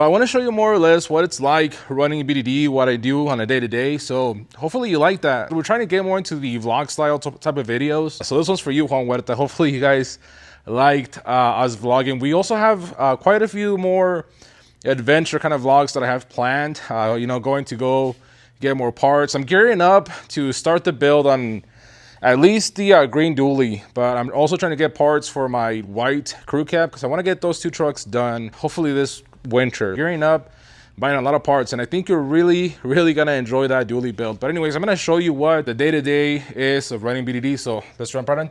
I want to show you more or less what it's like running BDD, what I do on a day-to-day. So hopefully you like that. We're trying to get more into the vlog style type of videos. So this one's for you, Juan. Hopefully you guys liked us vlogging. We also have quite a few more adventure kind of vlogs that I have planned. You know, going to go get more parts. I'm gearing up to start the build on at least the green dually, but I'm also trying to get parts for my white crew cab because I want to get those 2 trucks done hopefully this winter. Gearing up, buying a lot of parts, and I think you're really gonna enjoy that dually build. But anyways, I'm gonna show you what the day-to-day is of running BDD. So let's jump right in.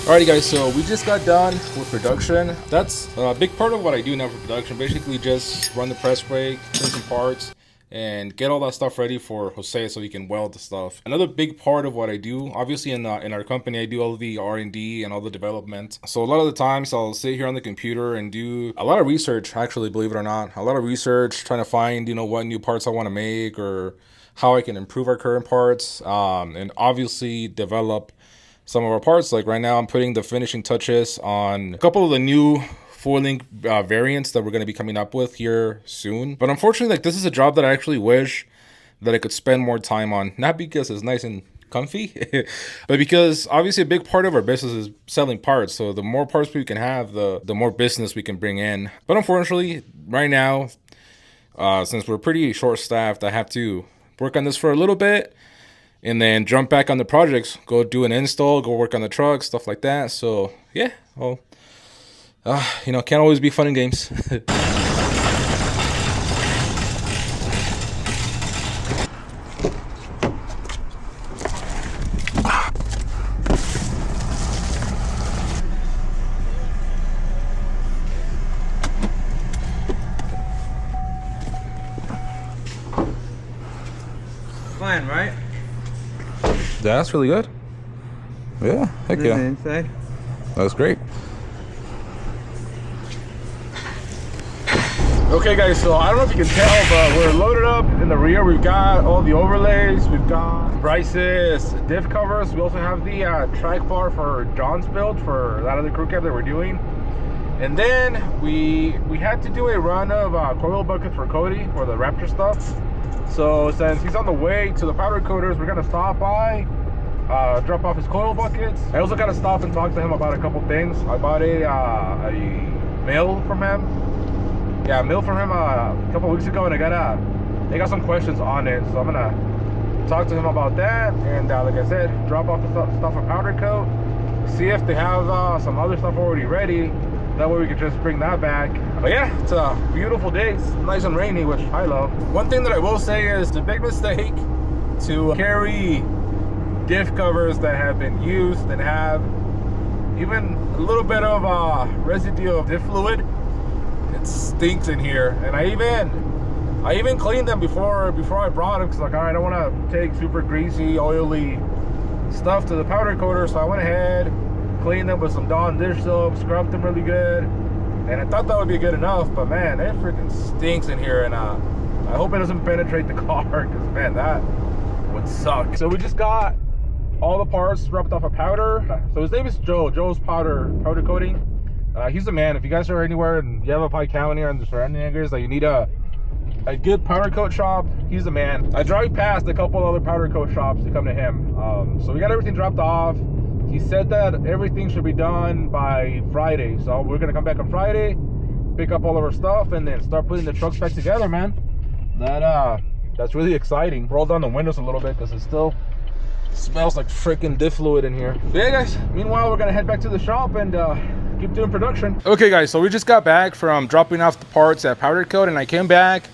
Alrighty guys, so we just got done with production. That's a big part of what I do now for production. Basically just run the press brake, trim some parts, and get all that stuff ready for Jose so he can weld the stuff. Another big part of what I do, obviously in our company, I do all the R&D and all the development. So a lot of the times I'll sit here on the computer and do a lot of research, actually, believe it or not. A lot of research, trying to find, you know, what new parts I want to make or how I can improve our current parts, and obviously develop some of our parts. Like right now I'm putting the finishing touches on a couple of the new full-link variants that we're going to be coming up with here soon. But unfortunately, like, this is a job that I actually wish that I could spend more time on, not because it's nice and comfy but because obviously a big part of our business is selling parts. So the more parts we can have, the more business we can bring in. But unfortunately right now, since we're pretty short-staffed, I have to work on this for a little bit and then jump back on the projects, go do an install, go work on the truck, stuff like that. So yeah, well, you know, can't always be fun and games. Fine, right? That's really good. Yeah, heck yeah. Inside. That's great. Okay guys, so I don't know if you can tell, but we're loaded up in the rear. We've got all the overlays, we've got Bryce's diff covers. We also have the track bar for John's build for that other crew cab that we're doing. And then we had to do a run of coil buckets for Cody for the Raptor stuff. So since he's on the way to the powder coaters, we're gonna stop by, drop off his coil buckets. I also gotta stop and talk to him about a couple things. I bought a mail from him. Yeah, a mail from him a couple weeks ago, and I got some questions on it. So I'm gonna talk to him about that, and like I said, drop off the stuff for powder coat. See if they have some other stuff already ready. That way we could just bring that back. But yeah, it's a beautiful day. It's nice and rainy, which I love. One thing that I will say is the big mistake to carry diff covers that have been used and have even a little bit of residue of diff fluid. It stinks in here, and I even cleaned them before I brought them, because like, all right, I don't want to take super greasy, oily stuff to the powder coater. So I went ahead, cleaned them with some Dawn dish soap, scrubbed them really good, and I thought that would be good enough. But man, it freaking stinks in here, and I hope it doesn't penetrate the car, because man, that would suck. So we just got all the parts rubbed off of powder. So his name is Joe's powder coating. He's the man. If you guys are anywhere in Yavapai County or in the surrounding areas that you need a good powder coat shop, he's the man. I drive past a couple other powder coat shops to come to him. So we got everything dropped off. He said that everything should be done by Friday. So we're gonna come back on Friday, pick up all of our stuff, and then start putting the trucks back together, man. That's really exciting. Roll down the windows a little bit because it's still Smells like freaking diff fluid in here. But yeah, guys, meanwhile, we're gonna head back to the shop and keep doing production. Okay, guys, so we just got back from dropping off the parts at Powder Coat, and I came back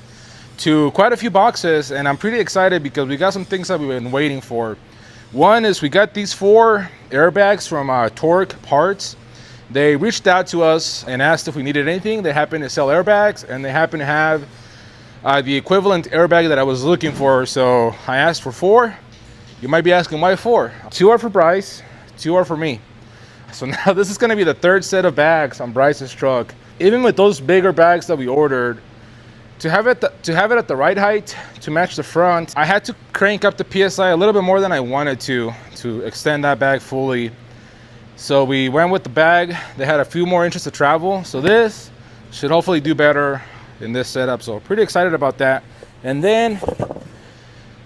to quite a few boxes, and I'm pretty excited because we got some things that we've been waiting for. One is we got these 4 airbags from Torque Parts. They reached out to us and asked if we needed anything. They happen to sell airbags, and they happen to have the equivalent airbag that I was looking for. So I asked for 4. You might be asking why 4? 2 are for Bryce, 2 are for me. So now this is going to be the 3rd set of bags on Bryce's truck. Even with those bigger bags that we ordered, to have it at the right height to match the front, I had to crank up the PSI a little bit more than I wanted to extend that bag fully. So we went with the bag that had a few more inches to travel. So this should hopefully do better in this setup. So pretty excited about that. And then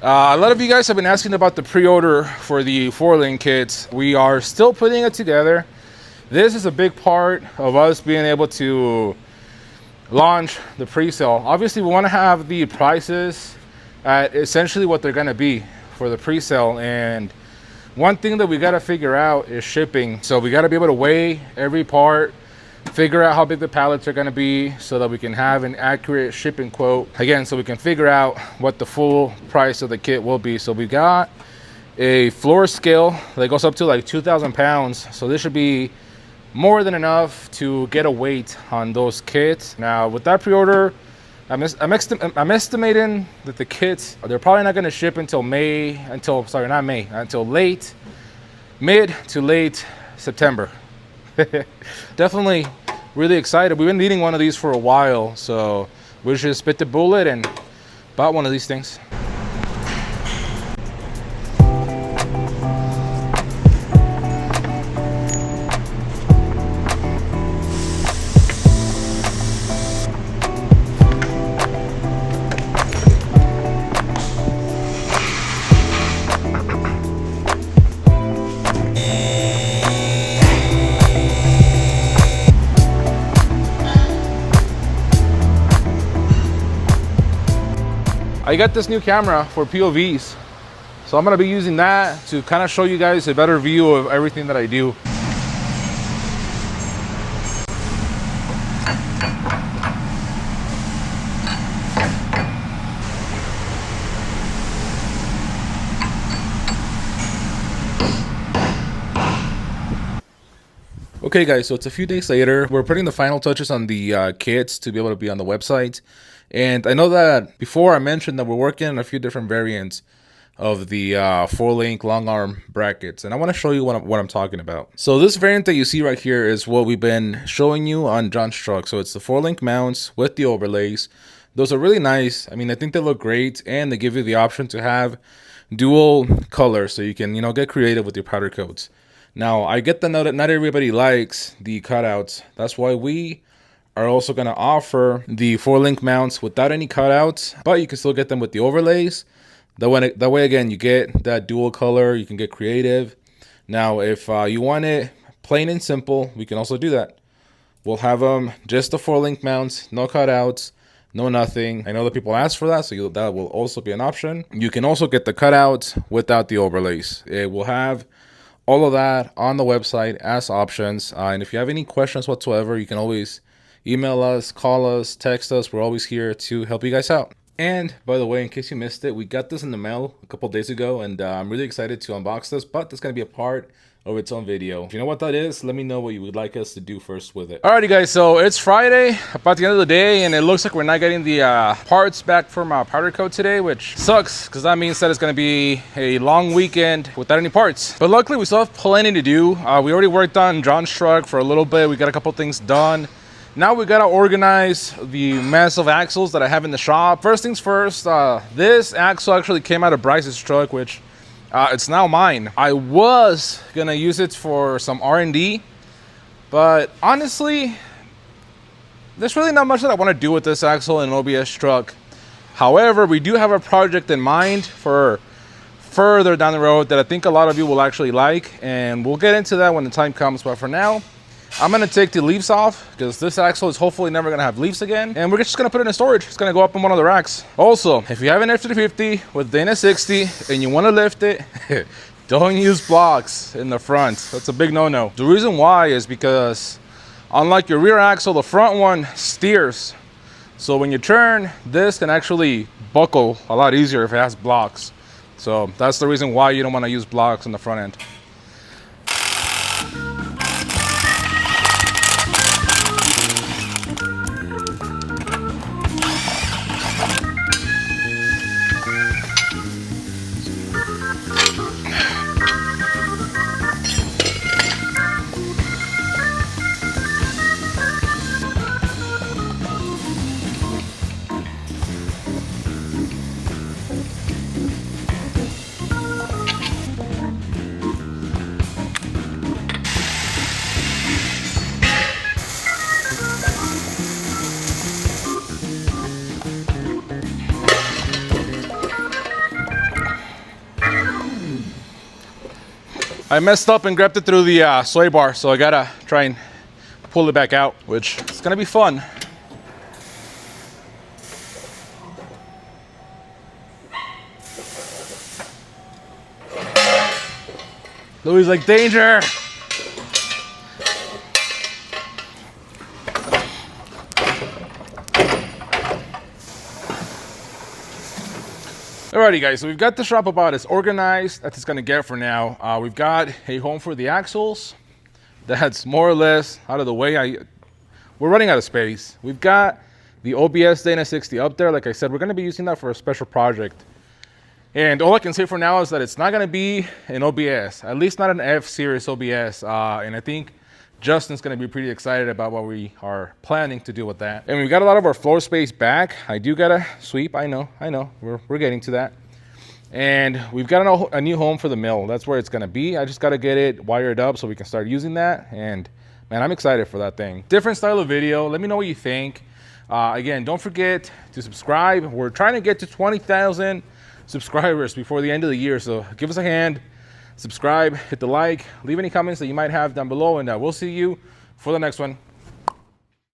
a lot of you guys have been asking about the pre-order for the 4-link kits. We are still putting it together. This is a big part of us being able to launch the pre-sale. Obviously, we want to have the prices at essentially what they're going to be for the pre-sale, and one thing that we got to figure out is shipping. So we got to be able to weigh every part, figure out how big the pallets are going to be so that we can have an accurate shipping quote, again, so we can figure out what the full price of the kit will be. So we got a floor scale that goes up to like 2,000 pounds, so this should be more than enough to get a weight on those kits. Now with that pre-order, I'm estimating that the kits, they're probably not going to ship until mid to late September. Definitely really excited. We've been needing one of these for a while, so we just bit the bullet and bought one of these things. I got this new camera for POVs, so I'm going to be using that to kind of show you guys a better view of everything that I do. Okay guys, so it's a few days later. We're putting the final touches on the kits to be able to be on the website. And I know that before I mentioned that we're working on a few different variants of the 4-link long arm brackets, and I want to show you what I'm talking about. So this variant that you see right here is what we've been showing you on John's truck. So it's the 4-link mounts with the overlays. Those are really nice. I mean, I think they look great, and they give you the option to have dual colors, so you can, you know, get creative with your powder coats. Now I get the note that not everybody likes the cutouts. That's why we are also going to offer the 4-link mounts without any cutouts, but you can still get them with the overlays. That way again, you get that dual color, you can get creative. Now, if you want it plain and simple, we can also do that. We'll have just the 4-link mounts, no cutouts, no nothing. I know that people ask for that, so that will also be an option. You can also get the cutouts without the overlays. It will have all of that on the website as options. And if you have any questions whatsoever, you can always email us, call us, text us. We're always here to help you guys out. And by the way, in case you missed it, we got this in the mail a couple days ago, and I'm really excited to unbox this, but it's going to be a part of its own video. If you know what that is, let me know what you would like us to do first with it. Alrighty guys, so it's Friday, about the end of the day, and it looks like we're not getting the parts back from our powder coat today, which sucks, because that means that it's going to be a long weekend without any parts. But luckily, we still have plenty to do. We already worked on John's truck for a little bit. We got a couple things done. Now we gotta organize the massive axles that I have in the shop. First things first, this axle actually came out of Bryce's truck, which it's now mine. I was gonna use it for some R&D, but honestly, there's really not much that I want to do with this axle in an OBS truck. However, we do have a project in mind for further down the road that I think a lot of you will actually like, and we'll get into that when the time comes. But for now, I'm going to take the leaves off because this axle is hopefully never going to have leaves again. And we're just going to put it in storage. It's going to go up in one of the racks. Also, if you have an F350 with the NS60 and you want to lift it, Don't use blocks in the front. That's a big no-no. The reason why is because unlike your rear axle, the front one steers. So when you turn, this can actually buckle a lot easier if it has blocks. So that's the reason why you don't want to use blocks on the front end. I messed up and grabbed it through the sway bar, so I gotta try and pull it back out, which is gonna be fun. Louis like, danger! Alrighty guys, so we've got the shop about as organized as it's gonna get for now. We've got a home for the axles. That's more or less out of the way. We're running out of space. We've got the OBS Dana 60 up there. Like I said, we're gonna be using that for a special project. And all I can say for now is that it's not gonna be an OBS, at least not an F-Series OBS. And I think Justin's gonna be pretty excited about what we are planning to do with that. And we've got a lot of our floor space back. I do gotta sweep, I know, we're getting to that. And we've got a new home for the mill. That's where it's gonna be. I just gotta get it wired up so we can start using that. And man, I'm excited for that thing. Different style of video, let me know what you think. Again, don't forget to subscribe. We're trying to get to 20,000 subscribers before the end of the year, so give us a hand. Subscribe, hit the like, leave any comments that you might have down below, and we'll see you for the next one.